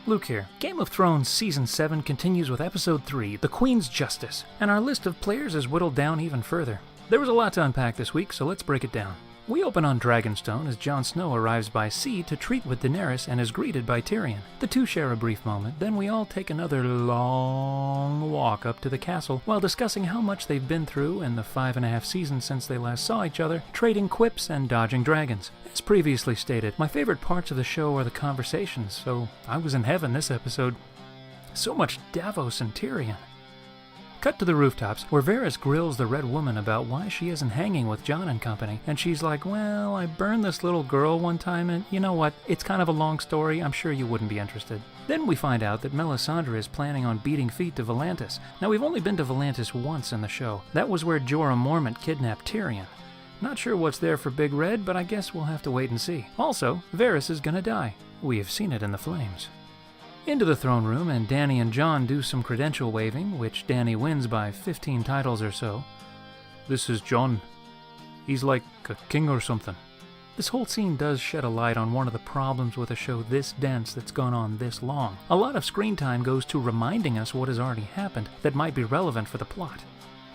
Luke here. Game of Thrones Season 7 continues with Episode 3, The Queen's Justice, and our list of players is whittled down even further. There was a lot to unpack this week, so let's break it down. We open on Dragonstone as Jon Snow arrives by sea to treat with Daenerys and is greeted by Tyrion. The two share a brief moment, then we all take another long walk up to the castle while discussing how much they've been through in the 5.5 seasons since they last saw each other, trading quips and dodging dragons. As previously stated, my favorite parts of the show are the conversations, so I was in heaven this episode. So much Davos and Tyrion. Cut to the rooftops, where Varys grills the Red Woman about why she isn't hanging with Jon and company, and she's like, well, I burned this little girl one time, and you know what, it's kind of a long story, I'm sure you wouldn't be interested. Then we find out that Melisandre is planning on beating feet to Volantis. Now, we've only been to Volantis once in the show. That was where Jorah Mormont kidnapped Tyrion. Not sure what's there for Big Red, but I guess we'll have to wait and see. Also, Varys is gonna die. We have seen it in the flames. Into the throne room, and Dany and Jon do some credential waving, which Dany wins by 15 titles or so. This is Jon. He's like a king or something. This whole scene does shed a light on one of the problems with a show this dense that's gone on this long. A lot of screen time goes to reminding us what has already happened that might be relevant for the plot.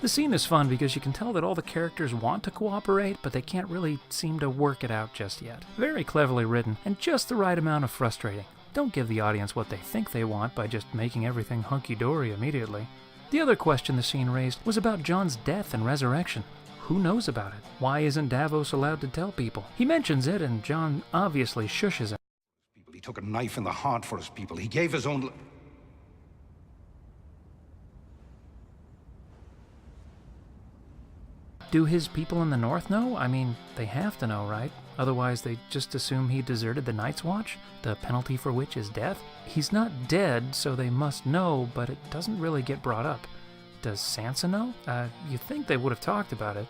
The scene is fun because you can tell that all the characters want to cooperate, but they can't really seem to work it out just yet. Very cleverly written, and just the right amount of frustrating. Don't give the audience what they think they want by just making everything hunky-dory immediately. The other question the scene raised was about Jon's death and resurrection. Who knows about it? Why isn't Davos allowed to tell people? He mentions it, and Jon obviously shushes him. He took a knife in the heart for his people. He gave his own... Do his people in the North know? I mean, they have to know, right? Otherwise, they just assume he deserted the Night's Watch, the penalty for which is death? He's not dead, so they must know, but it doesn't really get brought up. Does Sansa know? You'd think they would have talked about it.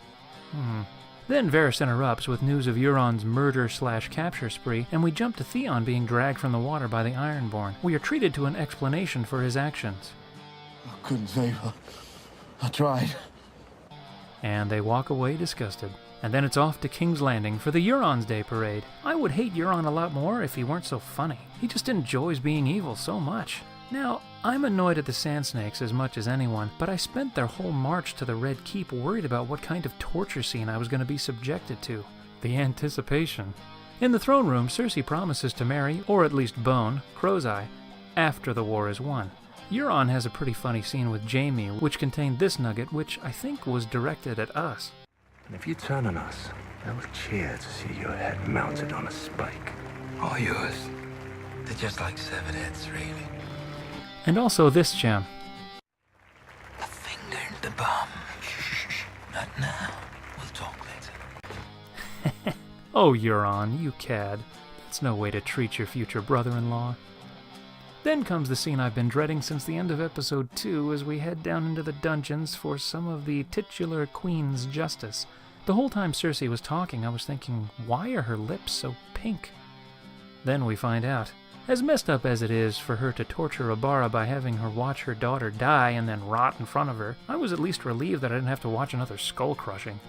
Then Varys interrupts with news of Euron's murder/capture spree, and we jump to Theon being dragged from the water by the Ironborn. We are treated to an explanation for his actions. I couldn't save her. I tried. And they walk away disgusted. And then it's off to King's Landing for the Euron's Day parade. I would hate Euron a lot more if he weren't so funny. He just enjoys being evil so much. Now, I'm annoyed at the Sand Snakes as much as anyone, but I spent their whole march to the Red Keep worried about what kind of torture scene I was going to be subjected to. The anticipation. In the throne room, Cersei promises to marry, or at least bone, Crow's Eye, after the war is won. Euron has a pretty funny scene with Jaime, which contained this nugget, which I think was directed at us. And if you turn on us, I will cheer to see your head mounted on a spike. All yours. They're just like severed heads, really. And also this gem. A finger in the bum. Not now. We'll talk later. Oh, Euron, you cad. That's no way to treat your future brother-in-law. Then comes the scene I've been dreading since the end of Episode 2 as we head down into the dungeons for some of the titular Queen's justice. The whole time Cersei was talking, I was thinking, why are her lips so pink? Then we find out. As messed up as it is for her to torture Obara by having her watch her daughter die and then rot in front of her, I was at least relieved that I didn't have to watch another skull crushing.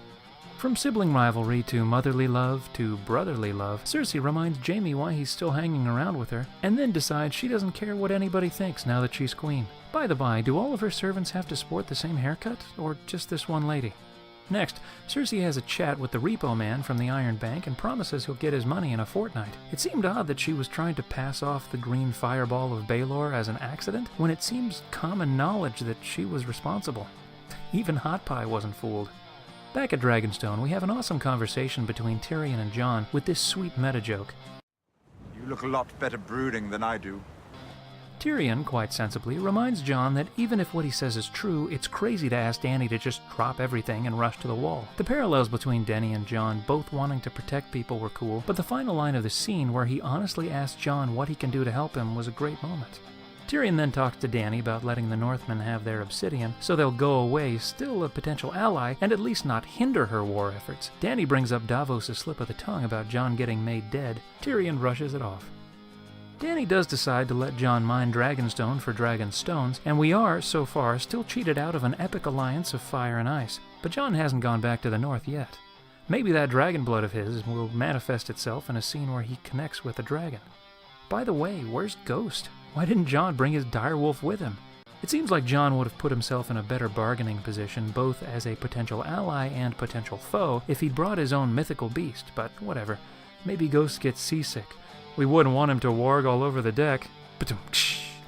From sibling rivalry to motherly love to brotherly love, Cersei reminds Jaime why he's still hanging around with her, and then decides she doesn't care what anybody thinks now that she's queen. By the by, do all of her servants have to sport the same haircut, or just this one lady? Next, Cersei has a chat with the repo man from the Iron Bank and promises he'll get his money in a fortnight. It seemed odd that she was trying to pass off the green fireball of Baelor as an accident, when it seems common knowledge that she was responsible. Even Hot Pie wasn't fooled. Back at Dragonstone, we have an awesome conversation between Tyrion and Jon with this sweet meta-joke. You look a lot better brooding than I do. Tyrion, quite sensibly, reminds Jon that even if what he says is true, it's crazy to ask Dany to just drop everything and rush to the wall. The parallels between Dany and Jon both wanting to protect people were cool, but the final line of the scene where he honestly asks Jon what he can do to help him was a great moment. Tyrion then talks to Dany about letting the Northmen have their obsidian, so they'll go away, still a potential ally, and at least not hinder her war efforts. Dany brings up Davos' slip of the tongue about Jon getting made dead. Tyrion brushes it off. Dany does decide to let Jon mine Dragonstone for Dragon Stones, and we are, so far, still cheated out of an epic alliance of fire and ice. But Jon hasn't gone back to the north yet. Maybe that dragon blood of his will manifest itself in a scene where he connects with a dragon. By the way, where's Ghost? Why didn't Jon bring his direwolf with him? It seems like Jon would have put himself in a better bargaining position, both as a potential ally and potential foe, if he'd brought his own mythical beast, but whatever. Maybe Ghost gets seasick. We wouldn't want him to warg all over the deck.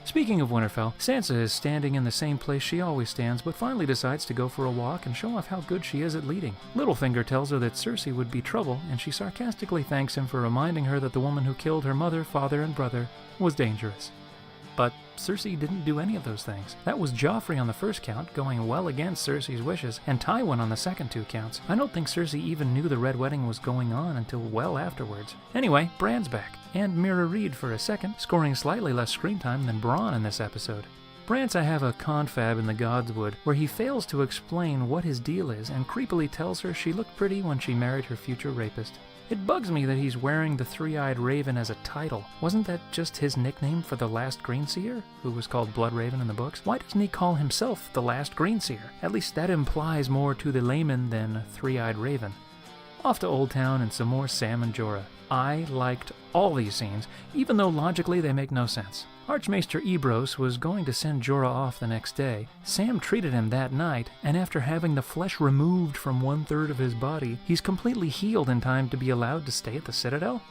Speaking of Winterfell, Sansa is standing in the same place she always stands, but finally decides to go for a walk and show off how good she is at leading. Littlefinger tells her that Cersei would be trouble, and she sarcastically thanks him for reminding her that the woman who killed her mother, father, and brother was dangerous. But Cersei didn't do any of those things. That was Joffrey on the first count, going well against Cersei's wishes, and Tywin on the second 2 counts. I don't think Cersei even knew the Red Wedding was going on until well afterwards. Anyway, Bran's back, and Mira Reed for a second, scoring slightly less screen time than Bronn in this episode. Brance I have a confab in the Godswood, where he fails to explain what his deal is and creepily tells her she looked pretty when she married her future rapist. It bugs me that he's wearing the Three-Eyed Raven as a title. Wasn't that just his nickname for the last Greenseer, who was called Bloodraven in the books? Why doesn't he call himself the last Greenseer? At least that implies more to the layman than Three-Eyed Raven. Off to Old Town and some more Sam and Jorah. I liked all these scenes, even though logically they make no sense. Archmaester Ebrose was going to send Jorah off the next day. Sam treated him that night, and after having the flesh removed from 1/3 of his body, he's completely healed in time to be allowed to stay at the Citadel?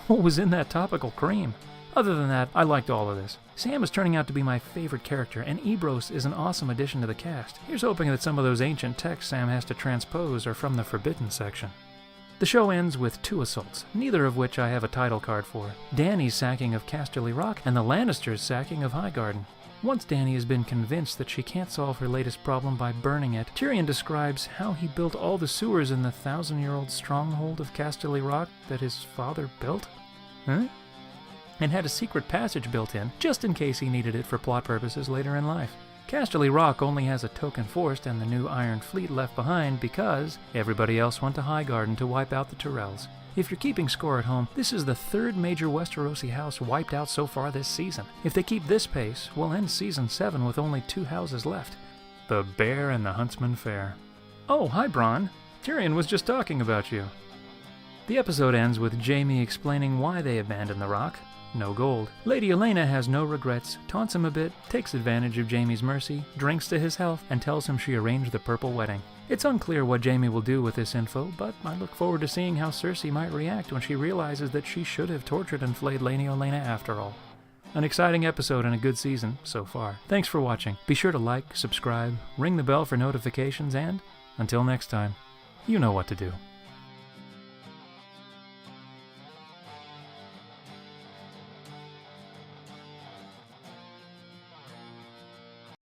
What was in that topical cream? Other than that, I liked all of this. Sam is turning out to be my favorite character, and Ebrose is an awesome addition to the cast. Here's hoping that some of those ancient texts Sam has to transpose are from the Forbidden section. The show ends with 2 assaults, neither of which I have a title card for. Dany's sacking of Casterly Rock and the Lannisters' sacking of Highgarden. Once Dany has been convinced that she can't solve her latest problem by burning it, Tyrion describes how he built all the sewers in the 1,000-year-old stronghold of Casterly Rock that his father built? Huh? And had a secret passage built in, just in case he needed it for plot purposes later in life. Casterly Rock only has a token forest and the new Iron Fleet left behind because everybody else went to Highgarden to wipe out the Tyrells. If you're keeping score at home, this is the 3rd major Westerosi house wiped out so far this season. If they keep this pace, we'll end Season 7 with only 2 houses left. The Bear and the Huntsman Fair. Oh, hi Bronn. Tyrion was just talking about you. The episode ends with Jaime explaining why they abandoned the rock. No gold. Lady Olenna has no regrets, taunts him a bit, takes advantage of Jaime's mercy, drinks to his health, and tells him she arranged the purple wedding. It's unclear what Jaime will do with this info, but I look forward to seeing how Cersei might react when she realizes that she should have tortured and flayed Lady Olenna after all. An exciting episode and a good season so far. Thanks for watching. Be sure to like, subscribe, ring the bell for notifications, and until next time, you know what to do.